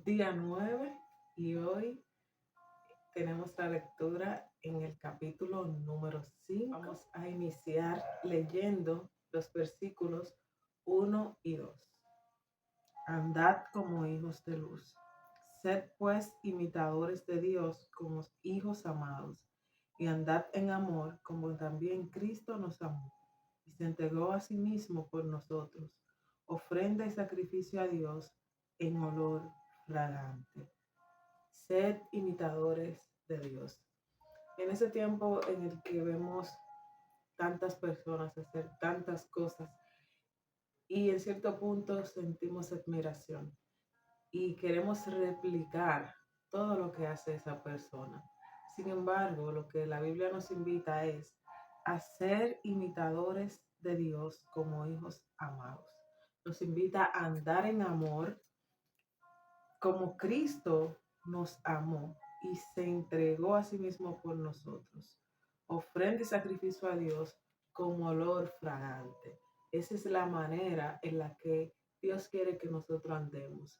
día 9 y hoy tenemos la lectura en el capítulo número 5. Vamos a iniciar leyendo los versículos 1 y 2. Andad como hijos de luz. Sed pues imitadores de Dios como hijos amados, y andad en amor como también Cristo nos amó y se entregó a sí mismo por nosotros, ofrenda y sacrificio a Dios en olor fragante. Sed imitadores de Dios. En ese tiempo en el que vemos tantas personas hacer tantas cosas y en cierto punto sentimos admiración y queremos replicar todo lo que hace esa persona. Sin embargo, lo que la Biblia nos invita es a ser imitadores de Dios como hijos amados. Nos invita a andar en amor como Cristo nos amó y se entregó a sí mismo por nosotros. Ofrenda y sacrificio a Dios como olor fragante. Esa es la manera en la que Dios quiere que nosotros andemos,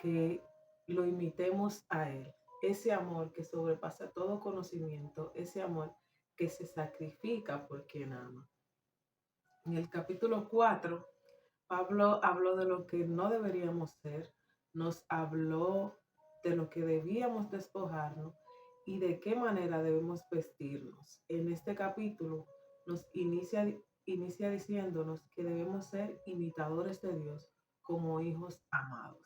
que lo imitemos a Él. Ese amor que sobrepasa todo conocimiento, ese amor que se sacrifica por quien ama. En el capítulo 4, Pablo habló de lo que no deberíamos ser, nos habló de lo que debíamos despojarnos y de qué manera debemos vestirnos. En este capítulo nos inicia diciéndonos que debemos ser imitadores de Dios como hijos amados.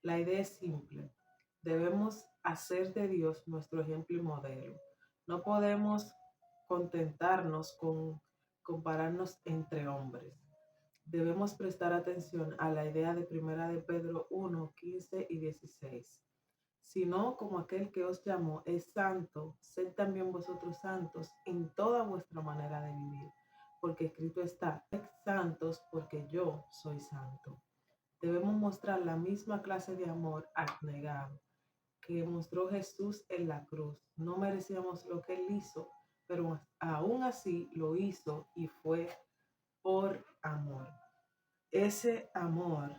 La idea es simple. Debemos hacer de Dios nuestro ejemplo y modelo. No podemos contentarnos con compararnos entre hombres. Debemos prestar atención a la idea de Primera de Pedro 1, 15 y 16. Sino como aquel que os llamó es santo, sed también vosotros santos en toda vuestra manera de vivir, porque escrito está, sed santos porque yo soy santo. Debemos mostrar la misma clase de amor abnegado que mostró Jesús en la cruz. No merecíamos lo que Él hizo, pero aún así lo hizo y fue por amor. Ese amor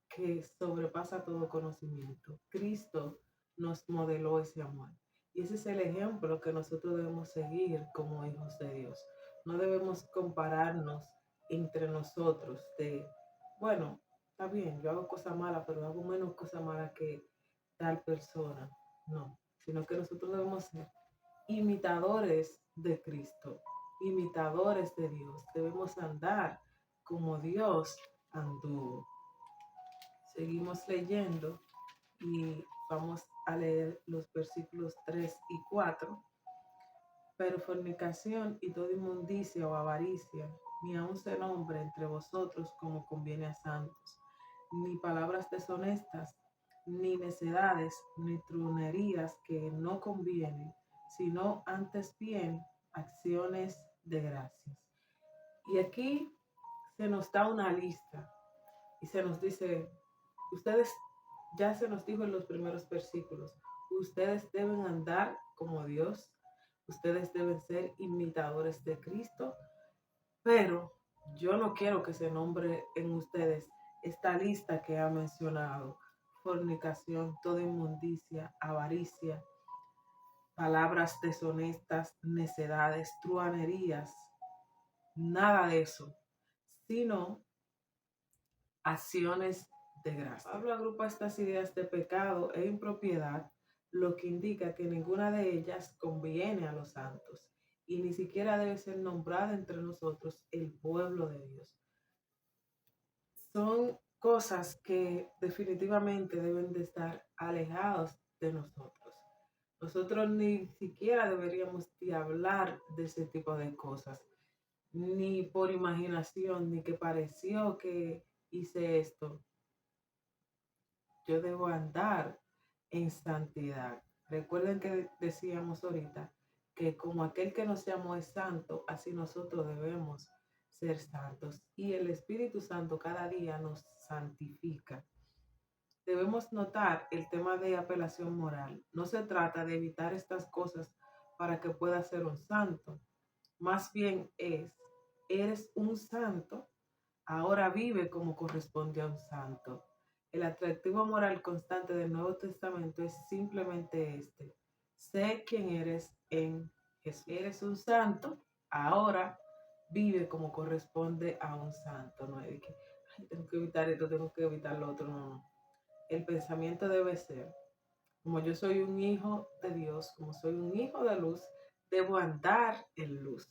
que sobrepasa todo conocimiento. Cristo nos modeló ese amor. Y ese es el ejemplo que nosotros debemos seguir como hijos de Dios. No debemos compararnos entre nosotros de, bueno, está bien, yo hago cosas malas, pero hago menos cosas malas que tal persona. No, sino que nosotros debemos ser imitadores de Cristo, imitadores de Dios. Debemos andar como Dios anduvo. Seguimos leyendo y vamos a leer los versículos 3 y 4. Pero fornicación y toda inmundicia o avaricia, ni aun se nombre entre vosotros como conviene a santos, ni palabras deshonestas, ni necedades, ni trunerías que no convienen, sino antes bien acciones de gracias. Y aquí se nos da una lista y se nos dice, ustedes, ya se nos dijo en los primeros versículos, ustedes deben andar como Dios, ustedes deben ser imitadores de Cristo, pero yo no quiero que se nombre en ustedes esta lista que ha mencionado: fornicación, toda inmundicia, avaricia, palabras deshonestas, necedades, truanerías, nada de eso, sino acciones de gracia. Pablo agrupa estas ideas de pecado e impropiedad, lo que indica que ninguna de ellas conviene a los santos y ni siquiera debe ser nombrada entre nosotros el pueblo de Dios. Son cosas que definitivamente deben de estar alejados de nosotros. Nosotros ni siquiera deberíamos de hablar de ese tipo de cosas, ni por imaginación, ni que pareció que hice esto. Yo debo andar en santidad. Recuerden que decíamos ahorita que como aquel que nos llamó es santo, así nosotros debemos ser santos. Y el Espíritu Santo cada día nos santifica. Debemos notar el tema de apelación moral. No se trata de evitar estas cosas para que puedas ser un santo. Más bien eres un santo, ahora vive como corresponde a un santo. El atractivo moral constante del Nuevo Testamento es simplemente este: sé quién eres en Jesús. Eres un santo, ahora vive como corresponde a un santo. No es de que "Ay, tengo que evitar esto, tengo que evitar lo otro". No, no. El pensamiento debe ser: como yo soy un hijo de Dios, como soy un hijo de luz, debo andar en luz.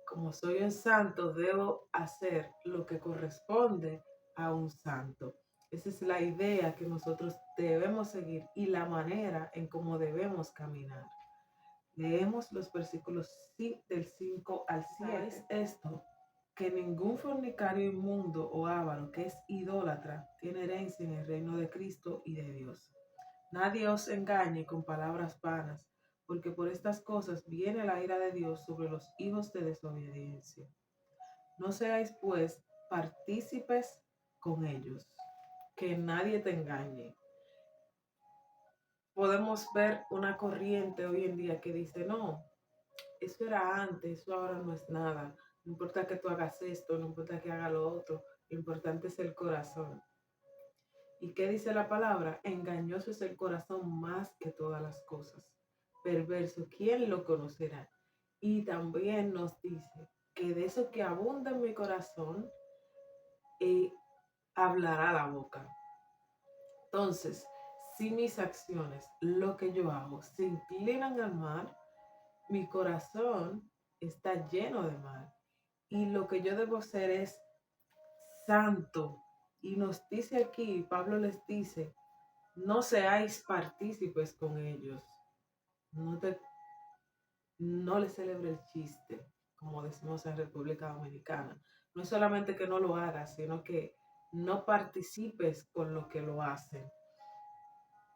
Como soy un santo, debo hacer lo que corresponde a un santo. Esa es la idea que nosotros debemos seguir y la manera en cómo debemos caminar. Leemos los versículos del 5 al 7. ¿Sabes esto? Que ningún fornicario inmundo o avaro que es idólatra tiene herencia en el reino de Cristo y de Dios. Nadie os engañe con palabras vanas, porque por estas cosas viene la ira de Dios sobre los hijos de desobediencia. No seáis pues partícipes con ellos, que nadie te engañe. Podemos ver una corriente hoy en día que dice: no, eso era antes, eso ahora no es nada. No importa que tú hagas esto, no importa que haga lo otro, lo importante es el corazón. ¿Y qué dice la palabra? Engañoso es el corazón más que todas las cosas. Perverso, ¿quién lo conocerá? Y también nos dice que de eso que abunda en mi corazón, hablará la boca. Entonces, si mis acciones, lo que yo hago, se inclinan al mal, mi corazón está lleno de mal. Y lo que yo debo hacer es santo. Y nos dice aquí, Pablo les dice: no seáis partícipes con ellos. No le celebre el chiste, como decimos en República Dominicana. No es solamente que no lo hagas, sino que no participes con lo que lo hacen.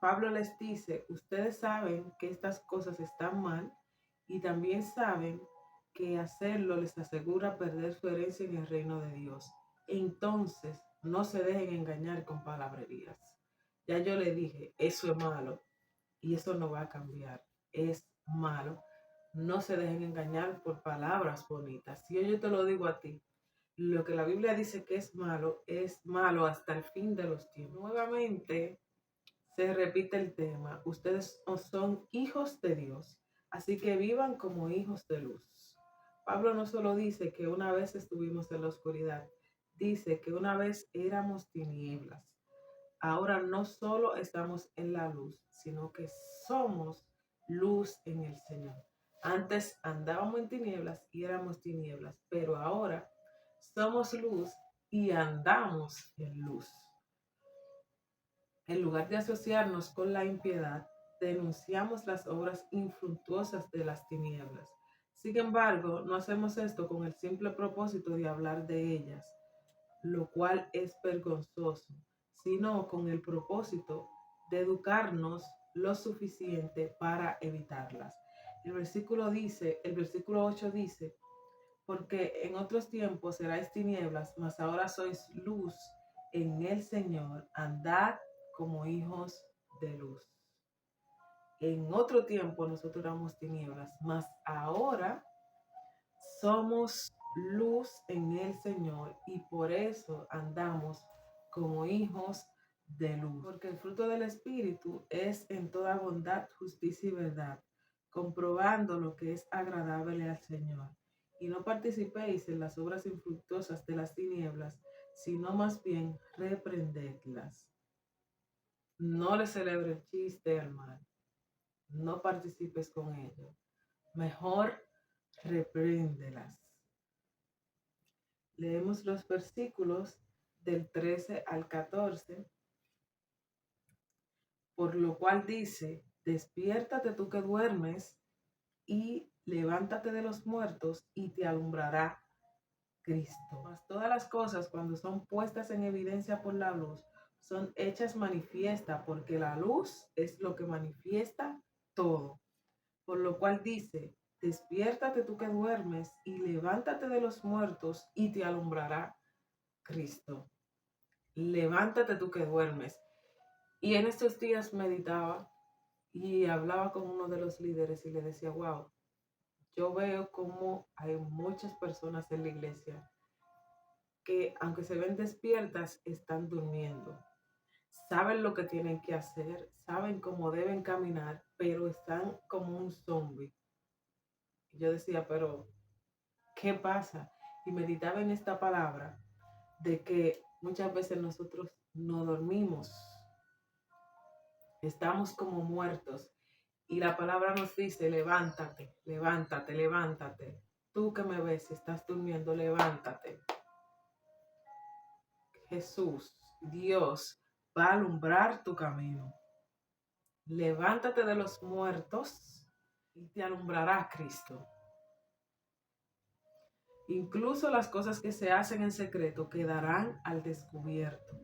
Pablo les dice: ustedes saben que estas cosas están mal y también saben que hacerlo les asegura perder su herencia en el reino de Dios. Entonces, no se dejen engañar con palabrerías. Ya yo le dije, eso es malo y eso no va a cambiar. Es malo. No se dejen engañar por palabras bonitas. Si yo te lo digo a ti, lo que la Biblia dice que es malo hasta el fin de los tiempos. Nuevamente se repite el tema: ustedes son hijos de Dios, así que vivan como hijos de luz. Pablo no solo dice que una vez estuvimos en la oscuridad, dice que una vez éramos tinieblas. Ahora no solo estamos en la luz, sino que somos luz en el Señor. Antes andábamos en tinieblas y éramos tinieblas, pero ahora somos luz y andamos en luz. En lugar de asociarnos con la impiedad, denunciamos las obras infructuosas de las tinieblas. Sin embargo, no hacemos esto con el simple propósito de hablar de ellas, lo cual es vergonzoso, sino con el propósito de educarnos lo suficiente para evitarlas. El versículo 8 dice: porque en otros tiempos erais tinieblas, mas ahora sois luz en el Señor, andad como hijos de luz. En otro tiempo nosotros éramos tinieblas, mas ahora somos luz en el Señor y por eso andamos como hijos de luz. Porque el fruto del Espíritu es en toda bondad, justicia y verdad, comprobando lo que es agradable al Señor. Y no participéis en las obras infructuosas de las tinieblas, sino más bien reprendedlas. No le celebre el chiste al mal. No participes con ello. Mejor repréndelas. Leemos los versículos del 13 al 14. Por lo cual dice: despiértate tú que duermes y levántate de los muertos y te alumbrará Cristo. Mas todas las cosas, cuando son puestas en evidencia por la luz, son hechas manifiesta, porque la luz es lo que manifiesta todo. Por lo cual dice: despiértate tú que duermes y levántate de los muertos y te alumbrará Cristo. Levántate tú que duermes. Y en estos días meditaba y hablaba con uno de los líderes y le decía: wow, yo veo como hay muchas personas en la iglesia que, aunque se ven despiertas, están durmiendo. saben lo que tienen que hacer, saben cómo deben caminar, pero están como un zombie. Y yo decía, pero ¿qué pasa? Y meditaba en esta palabra de que muchas veces nosotros no dormimos, estamos como muertos. Y la palabra nos dice, levántate, levántate, levántate. Tú que me ves, si estás durmiendo, levántate. Jesús, Dios, va a alumbrar tu camino. Levántate de los muertos y te alumbrará Cristo. Incluso las cosas que se hacen en secreto quedarán al descubierto.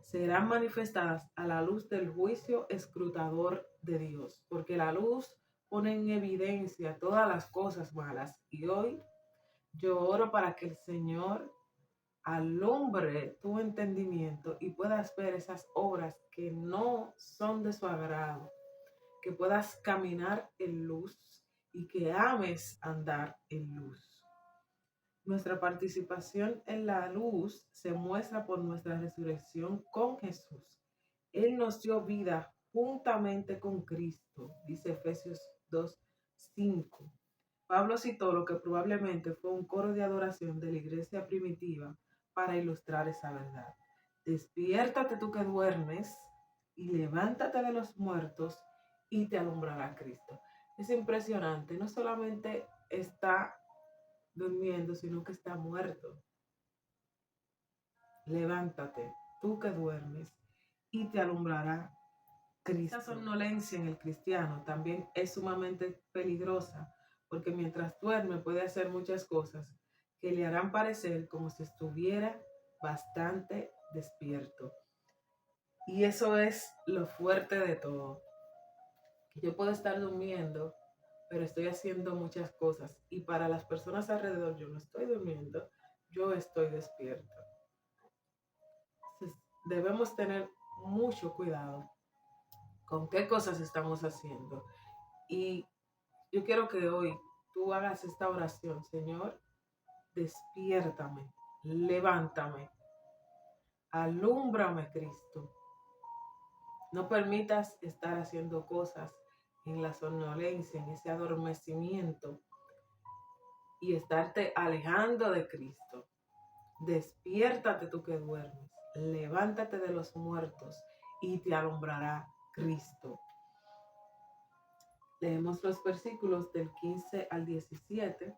Serán manifestadas a la luz del juicio escrutador de Dios, porque la luz pone en evidencia todas las cosas malas. Y hoy yo oro para que el Señor alumbre tu entendimiento y puedas ver esas obras que no son de su agrado, que puedas caminar en luz y que ames andar en luz. Nuestra participación en la luz se muestra por nuestra resurrección con Jesús. Él nos dio vida juntamente con Cristo, dice Efesios 2:5. Pablo citó lo que probablemente fue un coro de adoración de la iglesia primitiva para ilustrar esa verdad. Despiértate tú que duermes y levántate de los muertos y te alumbrará Cristo. Es impresionante, no solamente está durmiendo, sino que está muerto. Levántate, tú que duermes, y te alumbrará Cristo. Esta somnolencia en el cristiano también es sumamente peligrosa, porque mientras duerme puede hacer muchas cosas que le harán parecer como si estuviera bastante despierto. Y eso es lo fuerte de todo. Yo puedo estar durmiendo, pero estoy haciendo muchas cosas. Y para las personas alrededor, yo no estoy durmiendo, yo estoy despierto. Entonces, debemos tener mucho cuidado con qué cosas estamos haciendo. Y yo quiero que hoy tú hagas esta oración: Señor, despiértame, levántame, alúmbrame, Cristo. No permitas estar haciendo cosas en la somnolencia, en ese adormecimiento, y estarte alejando de Cristo. Despiértate tú que duermes, levántate de los muertos y te alumbrará Cristo. Leemos los versículos del 15 al 17.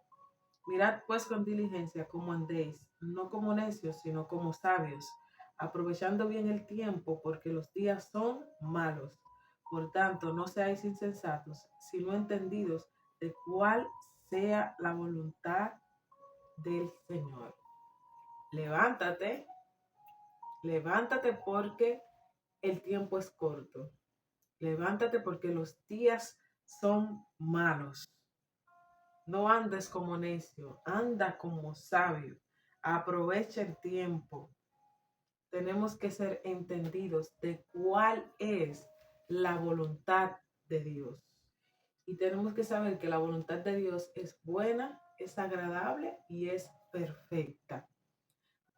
Mirad pues con diligencia cómo andéis, no como necios, sino como sabios, aprovechando bien el tiempo, porque los días son malos. Por tanto, no seáis insensatos, sino entendidos de cuál sea la voluntad del Señor. Levántate, levántate porque el tiempo es corto. Levántate porque los días son malos. No andes como necio, anda como sabio. Aprovecha el tiempo. Tenemos que ser entendidos de cuál es la voluntad de Dios. Y tenemos que saber que la voluntad de Dios es buena, es agradable y es perfecta.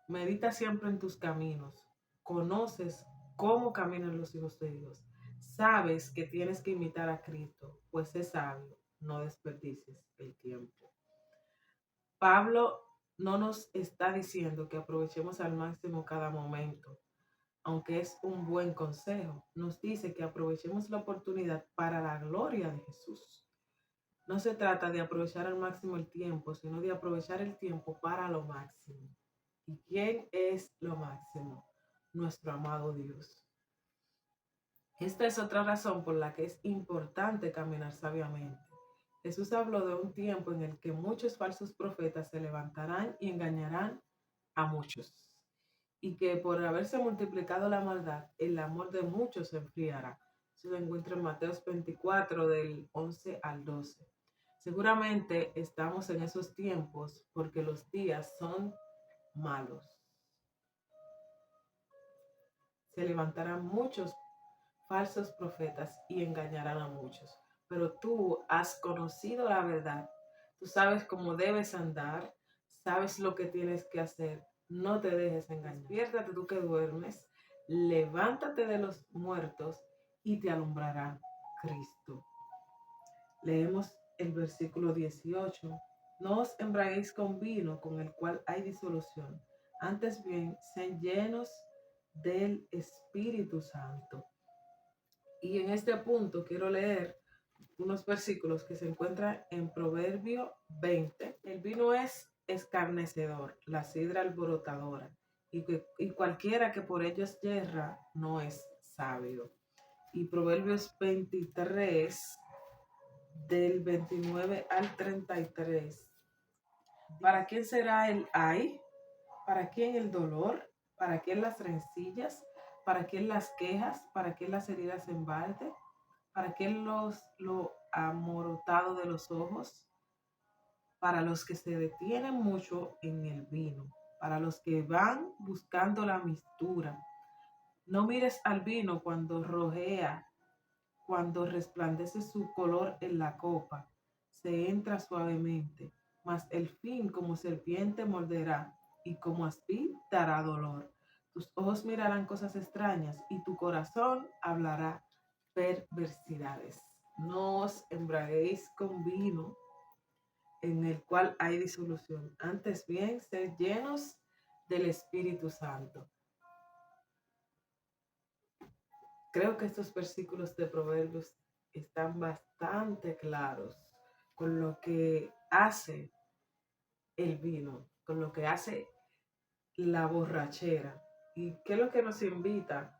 Medita siempre en tus caminos. Conoces cómo caminan los hijos de Dios. Sabes que tienes que imitar a Cristo, pues es sabio. No desperdicies el tiempo. Pablo no nos está diciendo que aprovechemos al máximo cada momento, aunque es un buen consejo. Nos dice que aprovechemos la oportunidad para la gloria de Jesús. No se trata de aprovechar al máximo el tiempo, sino de aprovechar el tiempo para lo máximo. ¿Y quién es lo máximo? Nuestro amado Dios. Esta es otra razón por la que es importante caminar sabiamente. Jesús habló de un tiempo en el que muchos falsos profetas se levantarán y engañarán a muchos, y que por haberse multiplicado la maldad, el amor de muchos se enfriará. Eso se encuentra en Mateo 24, del 11 al 12. Seguramente estamos en esos tiempos porque los días son malos. Se levantarán muchos falsos profetas y engañarán a muchos. Pero tú has conocido la verdad. Tú sabes cómo debes andar, sabes lo que tienes que hacer. No te dejes engañar. Despiértate tú que duermes, levántate de los muertos y te alumbrará Cristo. Leemos el versículo 18. No os embriaguéis con vino, con el cual hay disolución. Antes bien, sean llenos del Espíritu Santo. Y en este punto quiero leer unos versículos que se encuentran en Proverbio 20. El vino es escarnecedor, la sidra alborotadora, y cualquiera que por ellos yerra no es sabio. Y Proverbios 23, del 29 al 33. ¿Para quién será el ay? ¿Para quién el dolor? ¿Para quién las rencillas? ¿Para quién las quejas? ¿Para quién las heridas en balde? ¿Para quién lo amorotado de los ojos? Para los que se detienen mucho en el vino, para los que van buscando la mistura. No mires al vino cuando rojea, cuando resplandece su color en la copa, se entra suavemente, mas el fin como serpiente morderá y como aspi dará dolor. Tus ojos mirarán cosas extrañas y tu corazón hablará perversidades. No os embriaguéis con vino en el cual hay disolución. Antes bien, sed llenos del Espíritu Santo. Creo que estos versículos de Proverbios están bastante claros con lo que hace el vino, con lo que hace la borrachera. ¿Y qué es lo que nos invita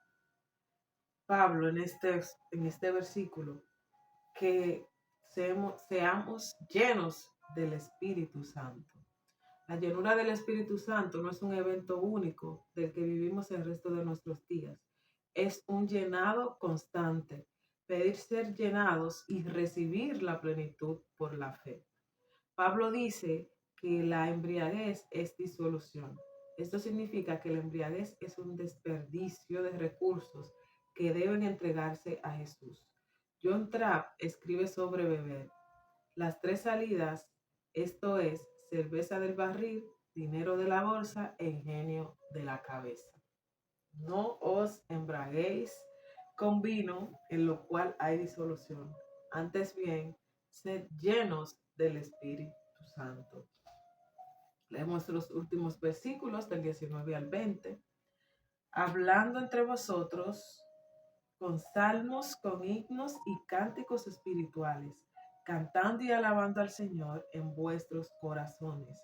Pablo en este versículo? Que seamos llenos del Espíritu Santo. La llenura del Espíritu Santo no es un evento único del que vivimos el resto de nuestros días. Es un llenado constante. Pedir ser llenados y recibir la plenitud por la fe. Pablo dice que la embriaguez es disolución. Esto significa que la embriaguez es un desperdicio de recursos que deben entregarse a Jesús. John Trapp escribe sobre beber. Las tres salidas, esto es, cerveza del barril, dinero de la bolsa e ingenio de la cabeza. No os embriaguéis con vino, en lo cual hay disolución. Antes bien, sed llenos del Espíritu Santo. Leemos los últimos versículos del 19 al 20. Hablando entre vosotros con salmos, con himnos y cánticos espirituales, cantando y alabando al Señor en vuestros corazones,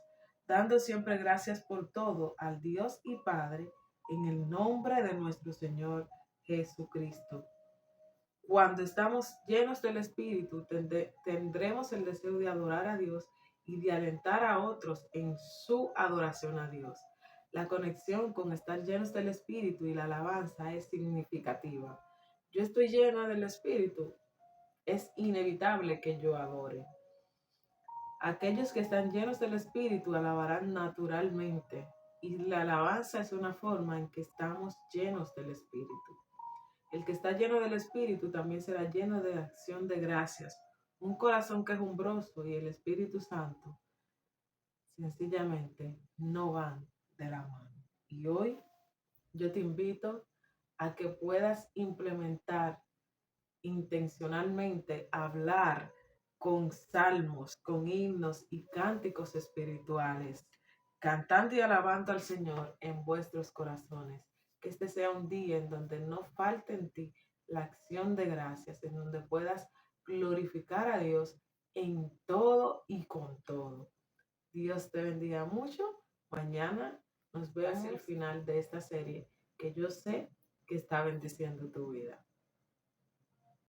dando siempre gracias por todo al Dios y Padre, en el nombre de nuestro Señor Jesucristo. Cuando estamos llenos del Espíritu, tendremos el deseo de adorar a Dios y de alentar a otros en su adoración a Dios. La conexión con estar llenos del Espíritu y la alabanza es significativa. Yo estoy llena del Espíritu, es inevitable que yo adore. Aquellos que están llenos del Espíritu alabarán naturalmente, y la alabanza es una forma en que estamos llenos del Espíritu. El que está lleno del Espíritu también será lleno de acción de gracias. Un corazón quejumbroso y el Espíritu Santo sencillamente no van de la mano. Y hoy yo te invito a que puedas implementar intencionalmente, hablar con salmos, con himnos y cánticos espirituales, cantando y alabando al Señor en vuestros corazones. Que este sea un día en donde no falte en ti la acción de gracias, en donde puedas glorificar a Dios en todo y con todo. Dios te bendiga mucho. Mañana nos vemos hacia el final de esta serie que yo sé que está bendiciendo tu vida.